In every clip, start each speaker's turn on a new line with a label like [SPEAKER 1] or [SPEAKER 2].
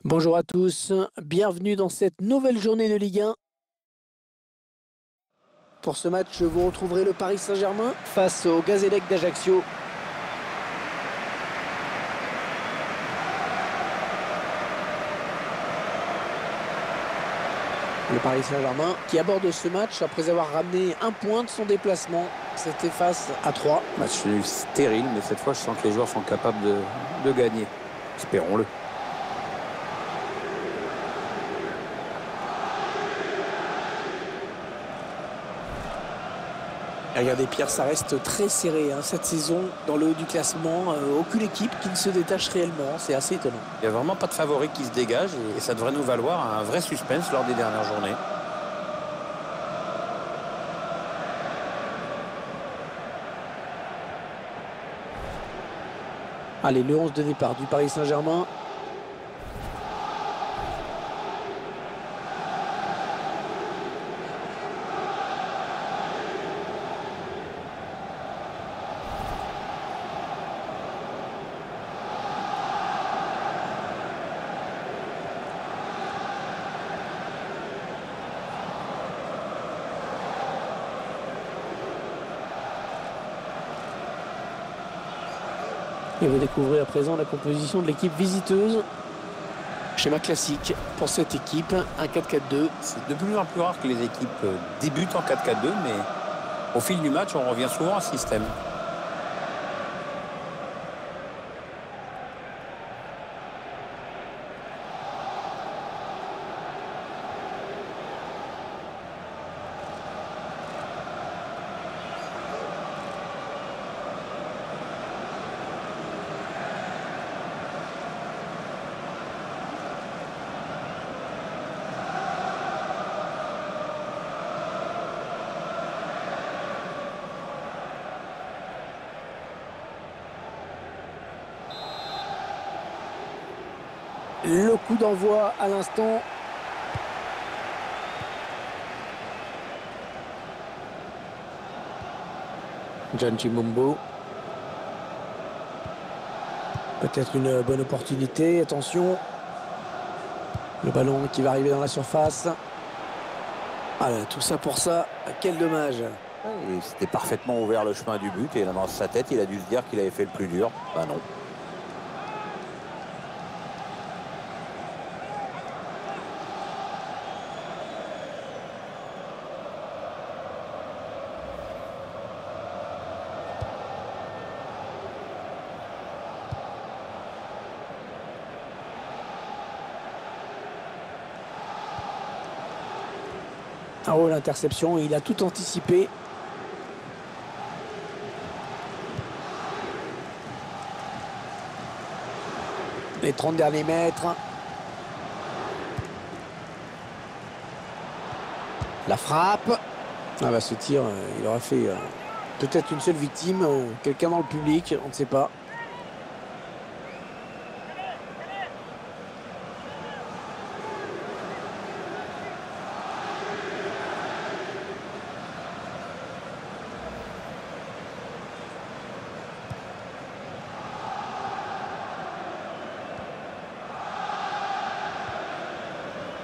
[SPEAKER 1] Bonjour à tous, bienvenue dans cette nouvelle journée de Ligue 1. Pour ce match, vous retrouverez le Paris Saint-Germain face au Gazélec d'Ajaccio. Le Paris Saint-Germain qui aborde ce match après avoir ramené un point de son déplacement. C'était face à 3.
[SPEAKER 2] Match nul stérile, mais cette fois, je sens que les joueurs sont capables de gagner. Espérons-le.
[SPEAKER 1] Regardez Pierre, ça reste très serré cette saison dans le haut du classement. Aucune équipe qui ne se détache réellement, c'est assez étonnant.
[SPEAKER 2] Il n'y a vraiment pas de favori qui se dégage et ça devrait nous valoir un vrai suspense lors des dernières journées.
[SPEAKER 1] Allez, le 11 de départ du Paris Saint-Germain. Et vous découvrez à présent la composition de l'équipe visiteuse. Schéma classique pour cette équipe, un 4-4-2.
[SPEAKER 2] C'est de plus en plus rare que les équipes débutent en 4-4-2, mais au fil du match, on revient souvent à ce système.
[SPEAKER 1] Le coup d'envoi à l'instant. John Chimumbo. Peut-être une bonne opportunité. Attention. Le ballon qui va arriver dans la surface. Voilà, tout ça pour ça. Quel dommage.
[SPEAKER 2] Et c'était parfaitement ouvert le chemin du but et là, dans sa tête, il a dû se dire qu'il avait fait le plus dur. Bah non.
[SPEAKER 1] Ah oh, l'interception, il a tout anticipé. Les 30 derniers mètres. La frappe. Ah bah ce tir, il aura fait peut-être une seule victime. Quelqu'un dans le public, on ne sait pas.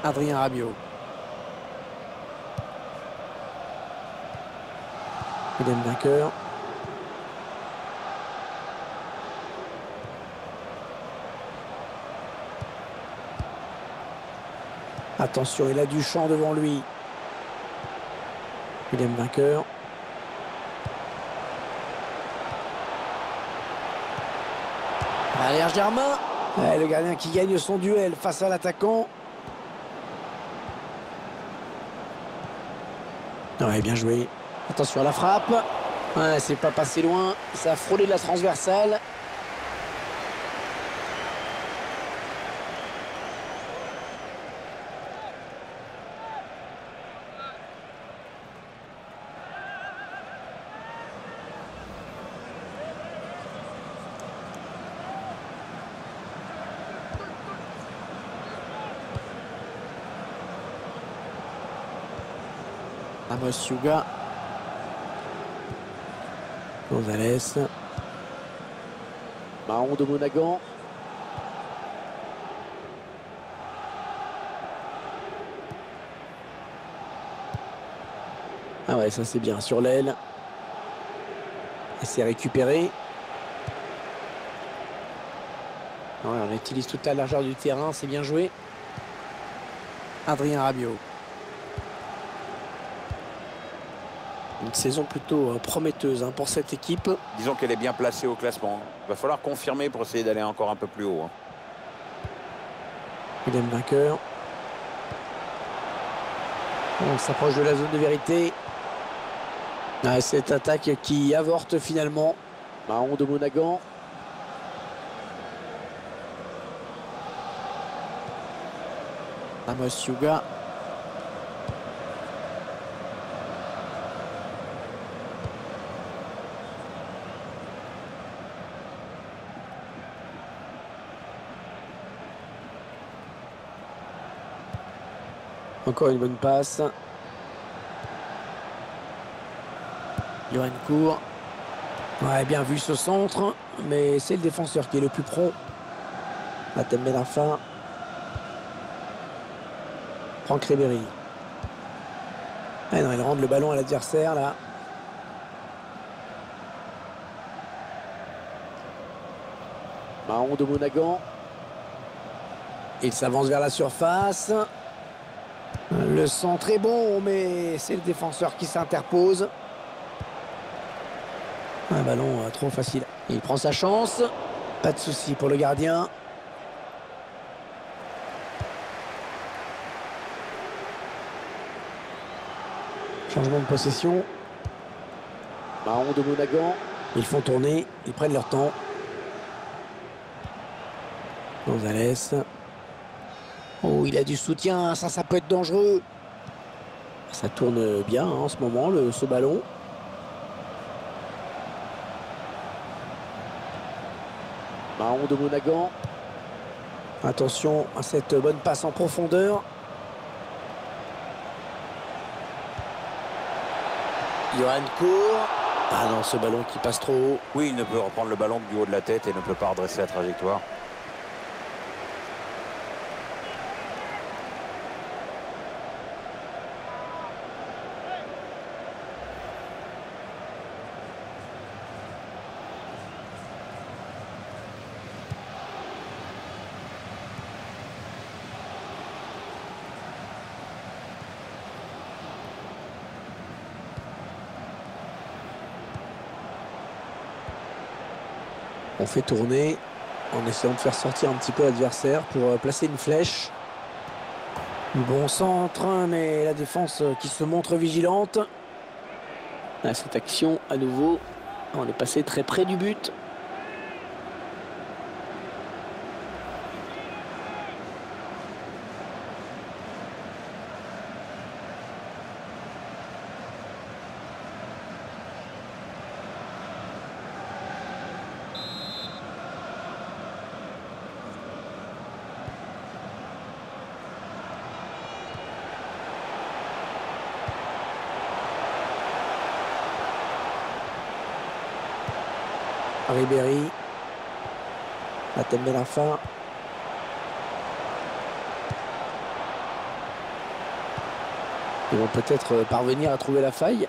[SPEAKER 1] Adrien Rabiot. William Vainqueur. Attention, il a du champ devant lui. William Vainqueur. Allez, Germain. Le gardien qui gagne son duel face à l'attaquant. Ouais, bien joué. Attention à la frappe. Ouais, c'est pas passé loin. Ça a frôlé la transversale. Amos Yuga. Gonzalez. Mahon de Monagan. ouais, ça c'est bien sur l'aile. Et c'est récupéré. Ouais, on utilise toute la largeur du terrain, c'est bien joué. Adrien Rabiot. Une saison plutôt prometteuse pour cette équipe.
[SPEAKER 2] Disons qu'elle est bien placée au classement. Il va falloir confirmer pour essayer d'aller encore un peu plus haut.
[SPEAKER 1] Deuxième vainqueur. On s'approche de la zone de vérité. Ah, cette attaque qui avorte finalement. Mahon de Monaghan. Amos Yuga. Encore une bonne passe. Yohan Cour. Ouais, bien vu ce centre, mais c'est le défenseur qui est le plus prompt. Matem Benarfa. Franck Ribéry. Ah non, il rend le ballon à l'adversaire là. Mahon de Monaghan. Il s'avance vers la surface. Le centre est bon, mais c'est le défenseur qui s'interpose. Un ballon trop facile. Il prend sa chance. Pas de souci pour le gardien. Changement de possession. Mahon de Monaghan. Ils font tourner. Ils prennent leur temps. Gonzalez. Oh, il a du soutien. Ça peut être dangereux. Ça tourne bien en ce moment, ce ballon. Mahon de Monaghan. Attention à cette bonne passe en profondeur. Yohan Cour. Ah non, ce ballon qui passe trop haut.
[SPEAKER 2] Oui, il ne peut reprendre le ballon du haut de la tête et ne peut pas redresser la trajectoire.
[SPEAKER 1] On fait tourner en essayant de faire sortir un petit peu l'adversaire pour placer une flèche. Bon centre, mais la défense qui se montre vigilante. À cette action, à nouveau, on est passé très près du but. Ribéry. Matem Benarfa. Ils vont peut-être parvenir à trouver la faille.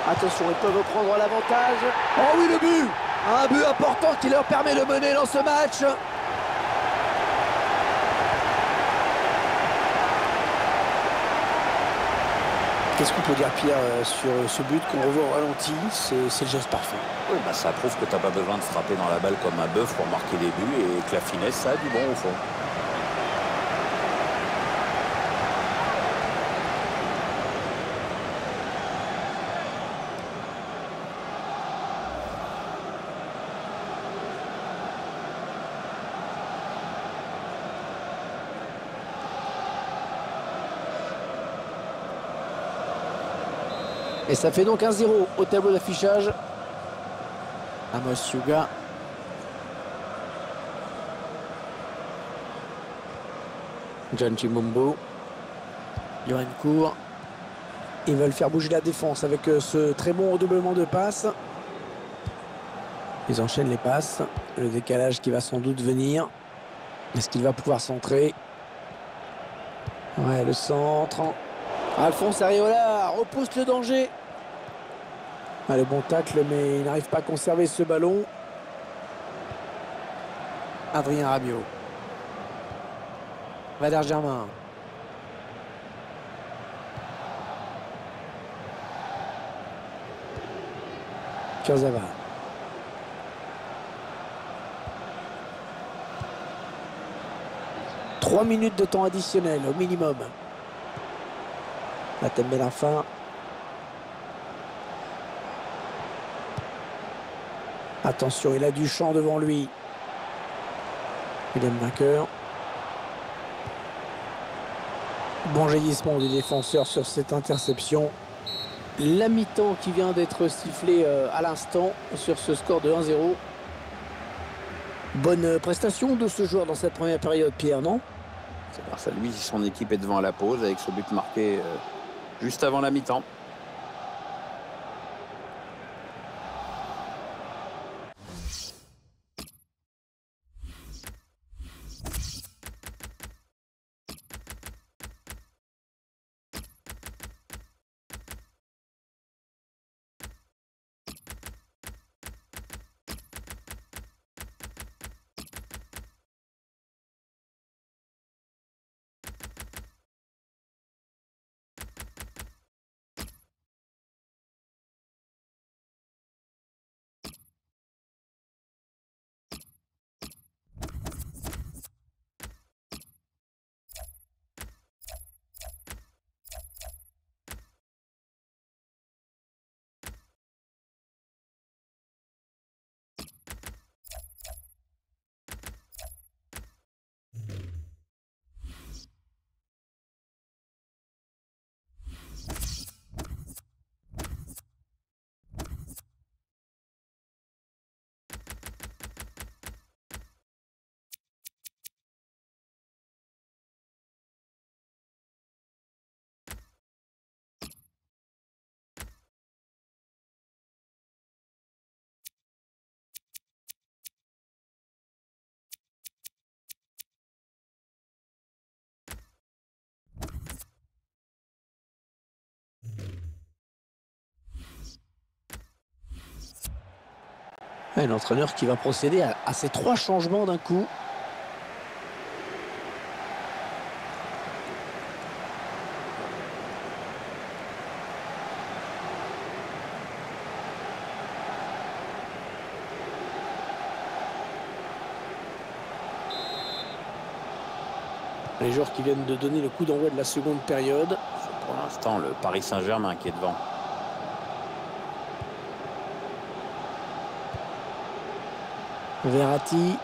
[SPEAKER 1] Attention, ils peuvent prendre l'avantage. Oh oui, le but! Un but important qui leur permet de mener dans ce match. Qu'est-ce qu'on peut dire, Pierre, sur ce but qu'on revoit au ralenti? C'est le geste parfait.
[SPEAKER 2] Oui, bah ça prouve que tu n'as pas besoin de frapper dans la balle comme un bœuf pour marquer des buts et que la finesse, ça a du bon au fond.
[SPEAKER 1] Et ça fait donc 1-0 au tableau d'affichage. Amos Yuga. John Chimombo. Yohan Cour. Ils veulent faire bouger la défense avec ce très bon redoublement de passes. Ils enchaînent les passes. Le décalage qui va sans doute venir. Est-ce qu'il va pouvoir centrer? Ouais, le centre. Alphonse Areola repousse le danger. Ah, le bon tacle, mais il n'arrive pas à conserver ce ballon. Adrien Rabiot. Valère Germain. Kurzawa. Trois minutes de temps additionnel au minimum. La tête met la fin. Attention, il a du champ devant lui. William vainqueur. Bon jaillissement du défenseur sur cette interception. La mi-temps qui vient d'être sifflée à l'instant sur ce score de 1-0. Bonne prestation de ce joueur dans cette première période, Pierre, non?
[SPEAKER 2] C'est grâce à lui si son équipe est devant à la pause avec ce but marqué juste avant la mi-temps.
[SPEAKER 1] L'entraîneur qui va procéder à ces trois changements d'un coup. Les joueurs qui viennent de donner le coup d'envoi de la seconde période.
[SPEAKER 2] C'est pour l'instant le Paris Saint-Germain qui est devant.
[SPEAKER 1] Verratti.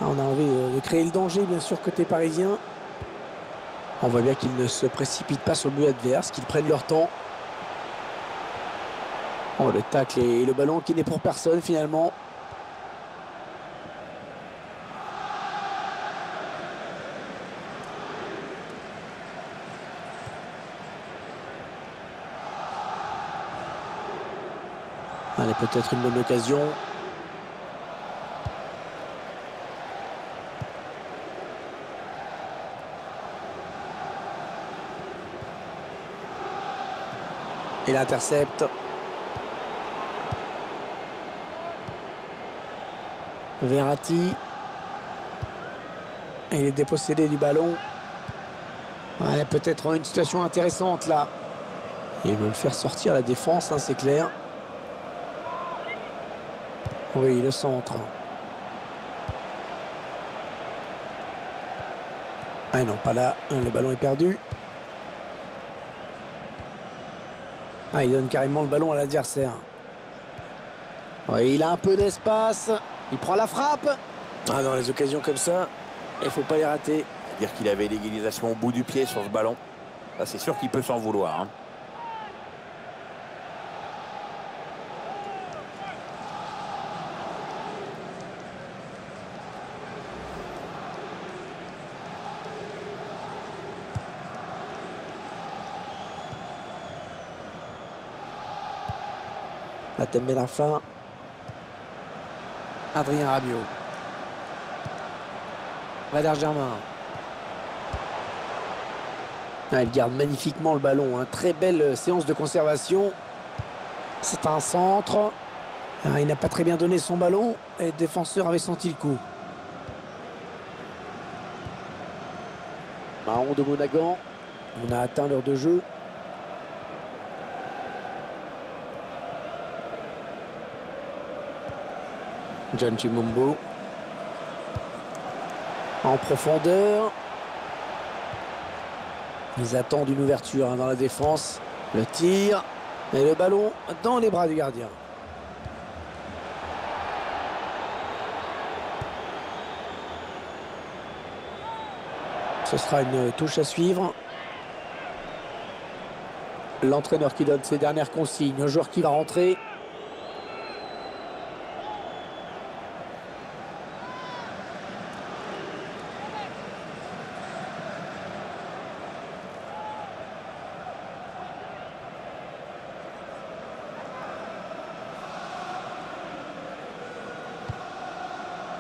[SPEAKER 1] On a envie de créer le danger, bien sûr, côté parisien. On voit bien qu'ils ne se précipitent pas sur le but adverse, qu'ils prennent leur temps. Oh, le tacle et le ballon qui n'est pour personne, finalement. Allez, peut-être une bonne occasion. Il intercepte. Verratti. Et il est dépossédé du ballon. Ouais, peut-être une situation intéressante là. Ils veulent faire sortir la défense, hein, c'est clair. Oui, le centre. Ah non, pas là. Le ballon est perdu. Ah, il donne carrément le ballon à l'adversaire. Oui, il a un peu d'espace. Il prend la frappe. Ah non, les occasions comme ça, il ne faut pas les rater.
[SPEAKER 2] Dire qu'il avait l'égalisation au bout du pied sur ce ballon. Là, c'est sûr qu'il peut s'en vouloir, hein.
[SPEAKER 1] La tête met la fin. Adrien Rabiot. Valère Germain. Ah, il garde magnifiquement le ballon, hein. Très belle séance de conservation. C'est un centre. Ah, il n'a pas très bien donné son ballon et le défenseur avait senti le coup. Mahon de Monagan. On a atteint l'heure de jeu. John Chimumbo. En profondeur. Ils attendent une ouverture, hein, dans la défense. Le tir. Et le ballon dans les bras du gardien. Ce sera une touche à suivre. L'entraîneur qui donne ses dernières consignes au joueur qui va rentrer.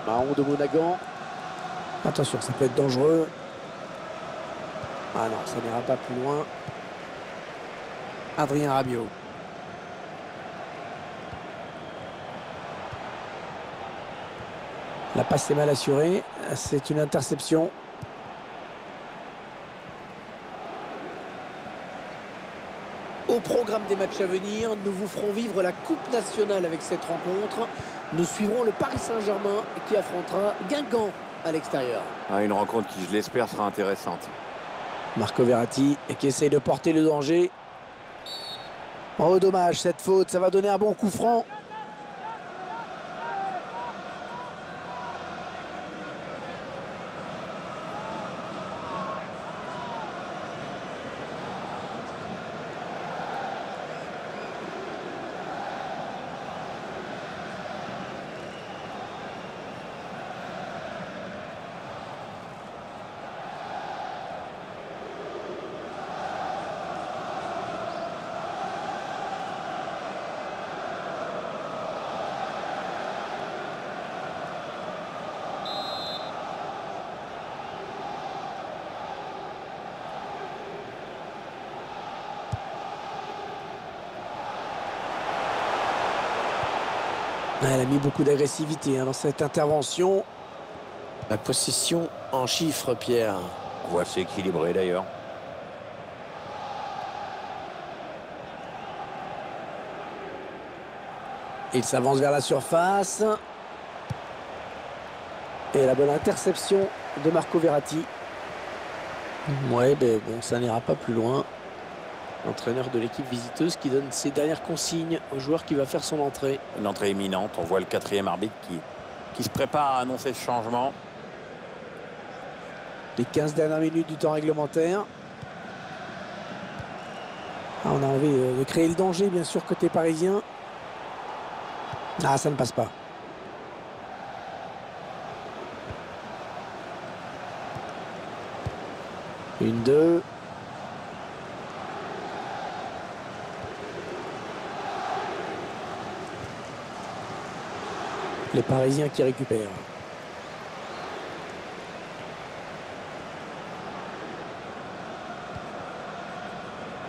[SPEAKER 1] Mahon de Monagan. Attention, ça peut être dangereux. Ah non, ça n'ira pas plus loin. Adrien Rabiot. La passe est mal assurée. C'est une interception. Au programme des matchs à venir, nous vous ferons vivre la Coupe nationale avec cette rencontre. Nous suivrons le Paris Saint-Germain qui affrontera Guingamp à l'extérieur.
[SPEAKER 2] Ah, une rencontre qui, je l'espère, sera intéressante.
[SPEAKER 1] Marco Verratti qui essaye de porter le danger. Oh, dommage, cette faute, ça va donner un bon coup franc. Elle a mis beaucoup d'agressivité, hein, dans cette intervention. La possession en chiffres, Pierre.
[SPEAKER 2] On voit c'est équilibré d'ailleurs.
[SPEAKER 1] Il s'avance vers la surface. Et la bonne interception de Marco Verratti. Ouais, ben bon, ça n'ira pas plus loin. L'entraîneur de l'équipe visiteuse qui donne ses dernières consignes au joueur qui va faire son entrée.
[SPEAKER 2] Une entrée imminente. On voit le quatrième arbitre qui se prépare à annoncer ce changement.
[SPEAKER 1] Les 15 dernières minutes du temps réglementaire. Ah, on a envie de créer le danger, bien sûr, côté parisien. Ah, ça ne passe pas. Une, deux. Les Parisiens qui récupèrent.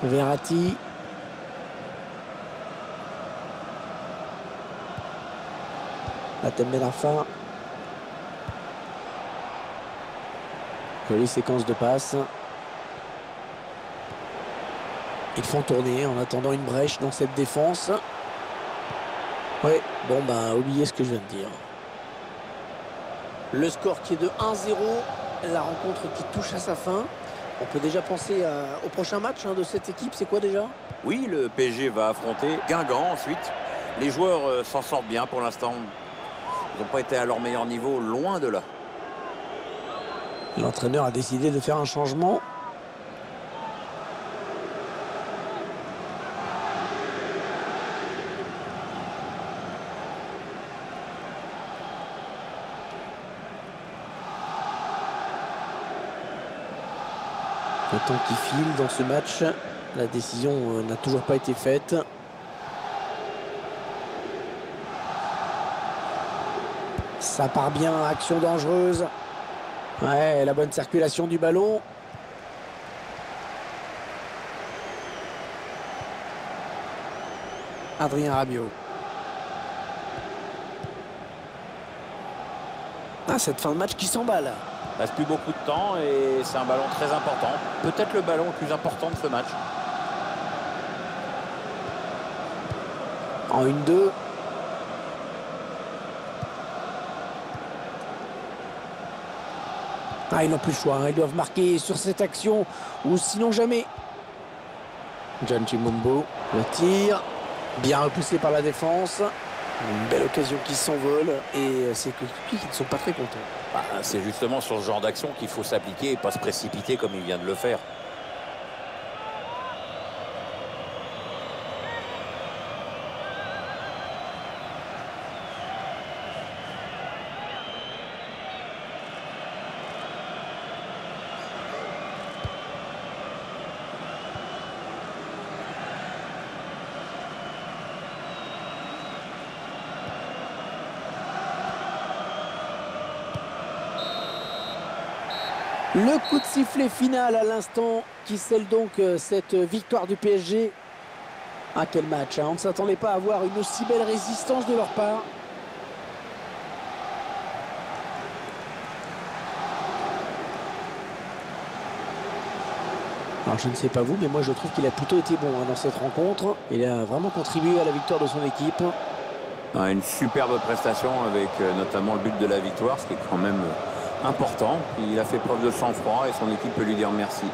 [SPEAKER 1] Verratti. La thème de la fin. Jolie séquence de passes. Ils font tourner en attendant une brèche dans cette défense. Ouais, bon, bah, oubliez ce que je viens de dire. Le score qui est de 1-0. La rencontre qui touche à sa fin. On peut déjà penser au prochain match, hein, de cette équipe. C'est quoi déjà?
[SPEAKER 2] Oui, le PSG va affronter Guingamp ensuite. Les joueurs s'en sortent bien pour l'instant. Ils n'ont pas été à leur meilleur niveau, loin de là.
[SPEAKER 1] L'entraîneur a décidé de faire un changement. Le temps qui file dans ce match. La décision n'a toujours pas été faite. Ça part bien, action dangereuse. Ouais, la bonne circulation du ballon. Adrien Rabiot. Ah, cette fin de match qui s'emballe.
[SPEAKER 2] Il reste plus beaucoup de temps et c'est un ballon très important. Peut-être le ballon le plus important de ce match.
[SPEAKER 1] En 1-2. Ah, ils n'ont plus le choix, hein. Ils doivent marquer sur cette action ou sinon jamais. John Chimumbo, le tir, bien repoussé par la défense. Une belle occasion qui s'envole et c'est que qui ne sont pas très contents.
[SPEAKER 2] Bah, c'est justement sur ce genre d'action qu'il faut s'appliquer et pas se précipiter comme il vient de le faire.
[SPEAKER 1] Le coup de sifflet final à l'instant qui scelle donc cette victoire du PSG. Ah, quel match, hein. On ne s'attendait pas à voir une aussi belle résistance de leur part. Alors je ne sais pas vous, mais moi je trouve qu'il a plutôt été bon, hein, dans cette rencontre. Il a vraiment contribué à la victoire de son équipe.
[SPEAKER 2] Une superbe prestation avec notamment le but de la victoire, ce qui est quand même important. Il a fait preuve de sang-froid et son équipe peut lui dire merci.